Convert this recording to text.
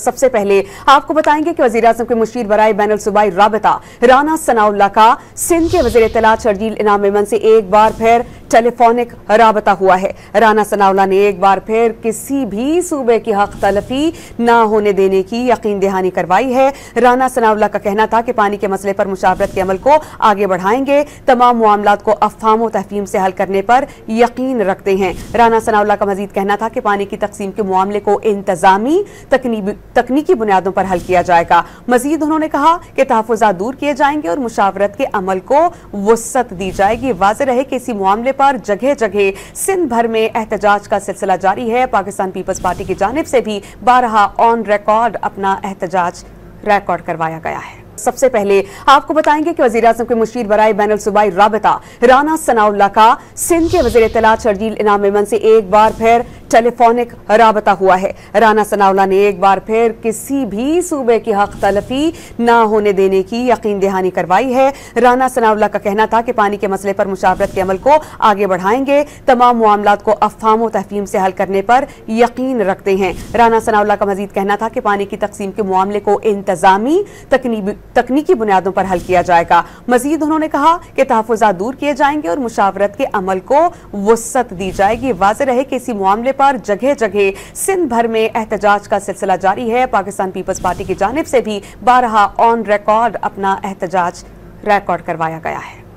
सबसे पहले आपको बताएंगे कि वज़ीर-ए-आज़म के मुशीर बराए बैनुल सूबाई राबिता राना सनाउल्लाह का सिंध के वज़ीर इत्तलात शर्जील इनाम मेमन से एक बार फिर टेलीफोनिक राबता हुआ है। राना सनाउल्लाह ने एक बार फिर किसी भी सूबे की हक तलफी ना होने देने की यकीन दहानी करवाई है। राना सनाउल्लाह का कहना था कि पानी के मसले पर मुशावरत के अमल को आगे बढ़ाएंगे, तमाम मामलात को अफ़हाम व तफ़हीम से हल करने पर यकीन रखते हैं। राना सनाउल्लाह का मजीद कहना था कि पानी की तकसीम के मामले को इंतजामी तकनीकी बुनियादों पर हल किया जाएगा। मजीद उन्होंने कहा कि तहफ़्फ़ुज़ात दूर किए जाएंगे और मुशावरत के अमल को वुसअत दी जाएगी। वाज़ेह रहे कि इसी मामले पर जगह जगह सिंध भर में एहतजाज का सिलसिला जारी है। पाकिस्तान पीपल्स पार्टी की जानिब से भी 12 ऑन रिकॉर्ड अपना एहतजाज रिकॉर्ड करवाया गया है। सबसे पहले आपको बताएंगे कि वज़ीर-ए-आज़म के मुशीर बराए बैनुल सूबाई राबिता राना सनाउल्लाह का सिंध के वज़ीर इत्तलात शर्जील इनाम मेमन से एक बार फिर टेलीफोनिक राबता हुआ है। राना सनाउल्लाह ने एक बार फिर किसी भी सूबे की हक तलफी ना होने देने की यकीन दहानी करवाई है। राना सनाउल्लाह का कहना था कि पानी के मसले पर मुशावरत के अमल को आगे बढ़ाएंगे, तमाम मामलात को अफ़हाम व तफ़हीम से हल करने पर यकीन रखते हैं। राना सनाउल्लाह का मजीद कहना था कि पानी की तकसीम के मामले को इंतजामी तकनीकी बुनियादों पर हल किया जाएगा। मजीद उन्होंने कहा कि तहफ़्फ़ुज़ात दूर किए जाएंगे और मुशावरत के अमल को वुसअत दी जाएगी। वाज़ेह रहे कि इसी मामले पर जगह जगह सिंध भर में एहतजाज का सिलसिला जारी है। पाकिस्तान पीपल्स पार्टी की जानिब से भी 12 ऑन रिकॉर्ड अपना एहतजाज रिकॉर्ड करवाया गया है।